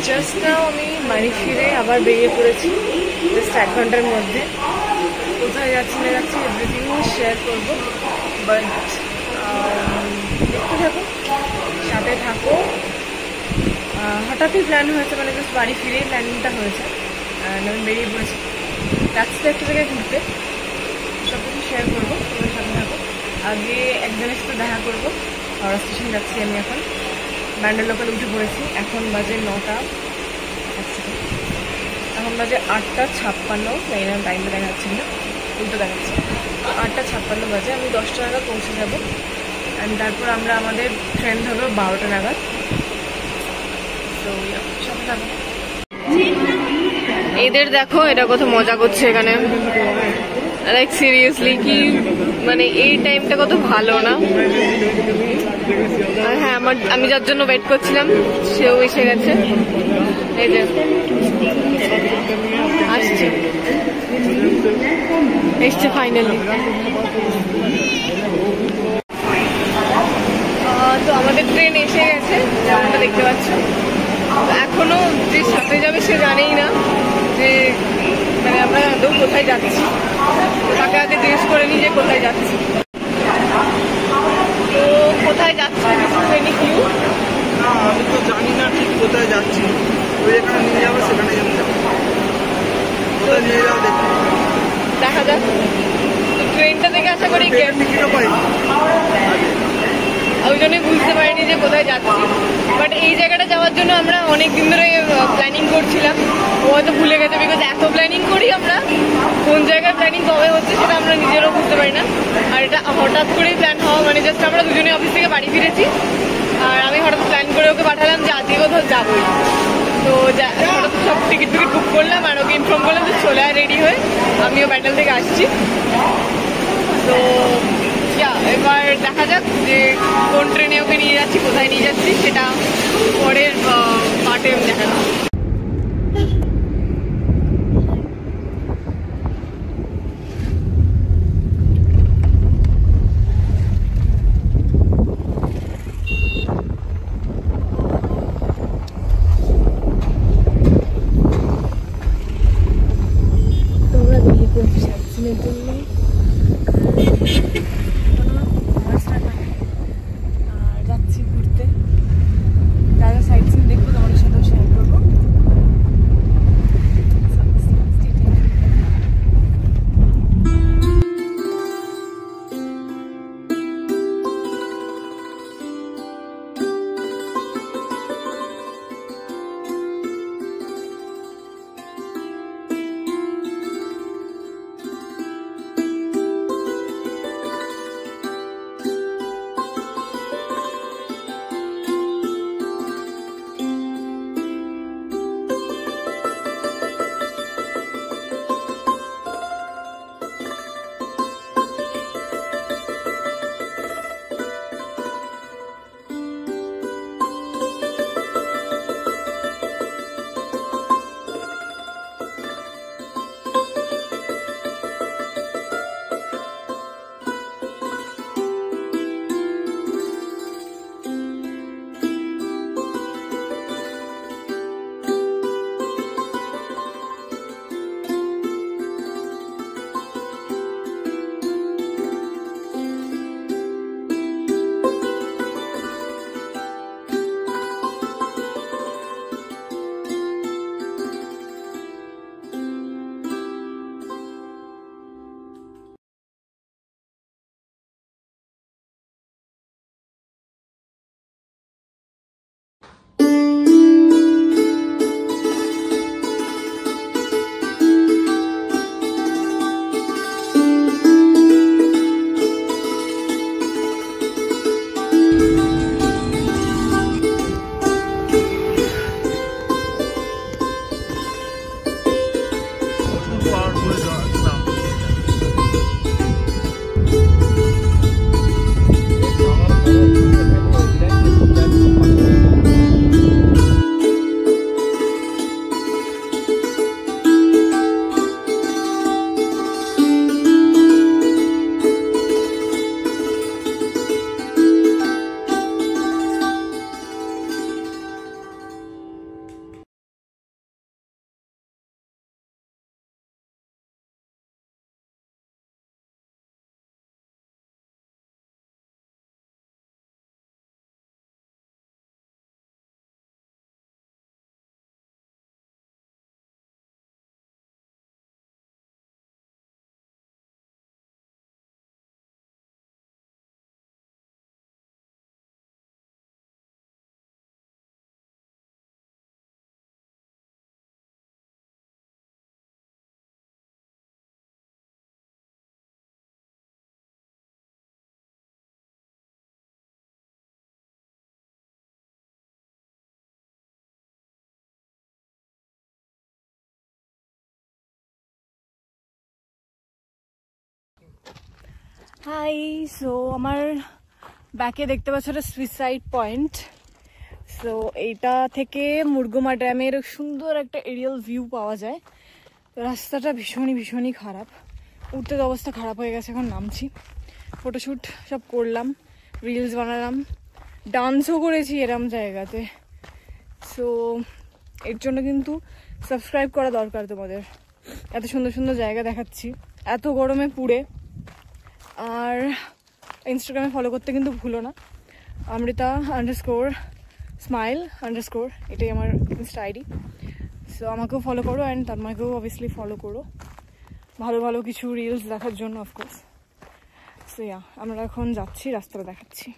Just now আমি বাড়ি ফিরে আবার বেরিয়ে পড়েছি জাস্ট 1 ঘন্টার মধ্যে। কোথায় যাচ্ছি না যাচ্ছি এভরিথিং শেয়ার করবো, বাট দেখতে থাকো, সাথে থাকো। হঠাৎই প্ল্যান হয়েছে, মানে জাস্ট বাড়ি ফিরেই প্ল্যানিংটা হয়েছে। আমি বেরিয়ে পড়েছি, যাচ্ছি তো একটা জায়গায় ঘুরতে, সব কিছু শেয়ার করবো, তোমার সাথে থাকো। আগে একজনের সাথে দেখা করবো, হাওড়া স্টেশন যাচ্ছি আমি এখন। ব্যান্ডেল লোকাল উঠে পড়েছি, এখন বাজে 9টা, এখন বাজে 8:56। জানি না টাইমটা দেখাচ্ছি না, উল্টো দেখাচ্ছি। 8:56 বাজে, আমি 10টা নাগাদ পৌঁছে যাবো। অ্যান্ড তারপর আমরা আমাদের ট্রেন ধরবো 12টা নাগাদ। তো সাথে থাকো। এদের দেখো এটা কত মজা করছে এখানে, লাইক সিরিয়াসলি কি মানে এই টাইমটা কত ভালো না। আর হ্যাঁ, আমি যার জন্য ওয়েট করছিলাম সেও এসে গেছে, এই যে আসছে, এসছে ফাইনালি। তো আমাদের ট্রেন এসে গেছে, যেমনটা দেখতে পাচ্ছ। এখনো যে সাথে যাবে সে জানেই না যে মানে আমরা আদৌ কোথায় যাচ্ছি, তাকে আগে জিজ্ঞেস করে নিই যে কোথায় যাচ্ছি। তো কোথায় যাচ্ছি আমি তো জানি না ঠিক কোথায় যাচ্ছি, ওই এখানে নিয়ে যাবো, সেখানে যাবো, কোথায় নিয়ে যাবো দেখি, দেখা যাক। তো ট্রেনটা দেখে আশা করি টিকিটও পাই, ওই জন্যই বুঝতে পারিনি যে কোথায় যাচ্ছি। বাট এই জায়গাটা যাওয়ার জন্য আমরা অনেকদিন ধরে প্ল্যানিং করছিলাম, ও হয়তো ভুলে গেছে, বিকজ এত প্ল্যানিং করি আমরা, কোন জায়গায় প্ল্যানিং কবে হচ্ছে সেটা আমরা নিজেরও বুঝতে পারি না। আর এটা হঠাৎ করেই প্ল্যান হওয়া, মানে জাস্ট আমরা দুজনে অফিস থেকে বাড়ি ফিরেছি, আর আমি হঠাৎ প্ল্যান করে ওকে পাঠালাম যে আজকে কোথাও যাবোই। তো হঠাৎ সব টিকিট বুক করলাম আর ওকে ইনফর্ম করলাম যে চলে আয় রেডি হয়ে, আমিও ব্যান্ডেল থেকে আসছি। তো এবার দেখা যাক যে কোন ট্রেনে ওকে নিয়ে যাচ্ছি, কোথায় নিয়ে যাচ্ছি, সেটা পরের পার্টে আমি দেখাবো। তোমরা বেরিয়ে পড়ছি সাইটসিনের জন্য, আর যাচ্ছি ঘুরতে। যা যা সাইট সিন দেখবো তোমাদের সাথেও শেয়ার করবো। হাই, সো আমার ব্যাকে দেখতে পাচ্ছ একটা সুইসাইড পয়েন্ট। সো এইটা থেকে মুরগুমা ড্যামের সুন্দর একটা এরিয়াল ভিউ পাওয়া যায়। রাস্তাটা ভীষণই খারাপ, উঠতে তো অবস্থা খারাপ হয়ে গেছে। এখন নামছি, ফটোশ্যুট সব করলাম, রিলস বানালাম, ডান্সও করেছি এরম জায়গাতে। সো এর জন্য কিন্তু সাবস্ক্রাইব করা দরকার তোমাদের। এত সুন্দর জায়গা দেখাচ্ছি এত গরমে পুড়ে। আর ইনস্টাগ্রামে ফলো করতে কিন্তু ভুলো না, amrita_smile_, এটাই আমার ইনস্টা আইডি। সো আমাকেও ফলো করো অ্যান্ড তন্ময়কেও অবভিয়াসলি ফলো করো ভালো কিছু রিলস দেখার জন্য অফকোর্স। সো আমরা এখন যাচ্ছি, রাস্তাটা দেখাচ্ছি।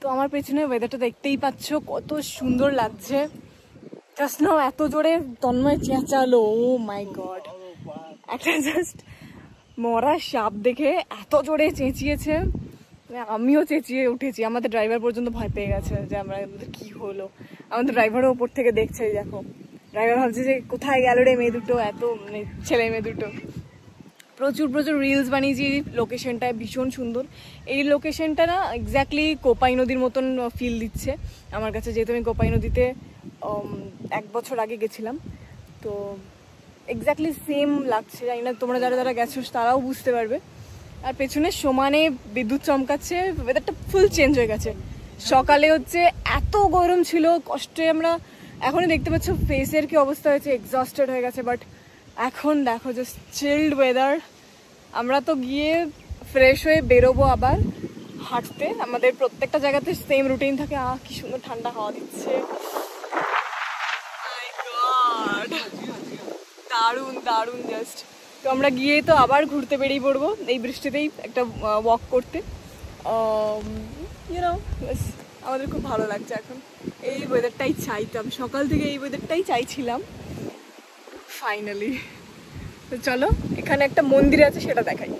তো আমার পেছনে ওয়েদারটা দেখতেই পাচ্ছ কত সুন্দর লাগছে। জাস্ট নাও এত জোরে তন্ময় চেঁচালো, ও মাই গড, একটা জাস্ট মরা সাপ দেখে এত জোরে চেঁচিয়েছে, আমিও চেঁচিয়ে উঠেছি। আমাদের ড্রাইভার পর্যন্ত ভয় পেয়ে গেছে যে আমরা কি হলো। আমাদের ড্রাইভারও ওপর থেকে দেখছে, দেখো ড্রাইভার ভাবছে যে কোথায় গেল রে মেয়ে দুটো, এত মানে ছেলে মেয়ে দুটো। প্রচুর রিলস বানিয়েছি লোকেশনটায়, ভীষণ সুন্দর। এই লোকেশনটা না এক্স্যাক্টলি কোপাই নদীর মতন ফিল দিচ্ছে আমার কাছে, যেহেতু আমি কোপাই নদীতে 1 বছর আগে গেছিলাম। তো এক্স্যাক্টলি সেম লাগছে, জানি না তোমরা যারা গেছো তারাও বুঝতে পারবে। আর পেছনে সমানে বিদ্যুৎ চমকাচ্ছে, ওয়েদারটা ফুল চেঞ্জ হয়ে গেছে। সকালে হচ্ছে এত গরম ছিল, কষ্টে আমরা এখনই দেখতে পাচ্ছ ফেসের কি অবস্থা হয়েছে, এক্সস্টেড হয়ে গেছে। বাট এখন দেখো জাস্ট চিল্ড ওয়েদার। আমরা তো গিয়ে ফ্রেশ হয়ে বেরোবো আবার হাঁটতে, আমাদের প্রত্যেকটা জায়গাতে সেম রুটিন থাকে। কি সুন্দর ঠান্ডা হাওয়া দিচ্ছে, দারুণ জাস্ট। তো আমরা গিয়ে তো আবার ঘুরতে বেরিয়ে পড়বো এই বৃষ্টিতেই, একটা ওয়াক করতে। আমাদের খুব ভালো লাগছে এখন, এই ওয়েদারটাই চাইতাম, সকাল থেকে এই ওয়েদারটাই চাইছিলাম ফাইনালি। তো চলো, এখানে একটা মন্দির আছে সেটা দেখাই।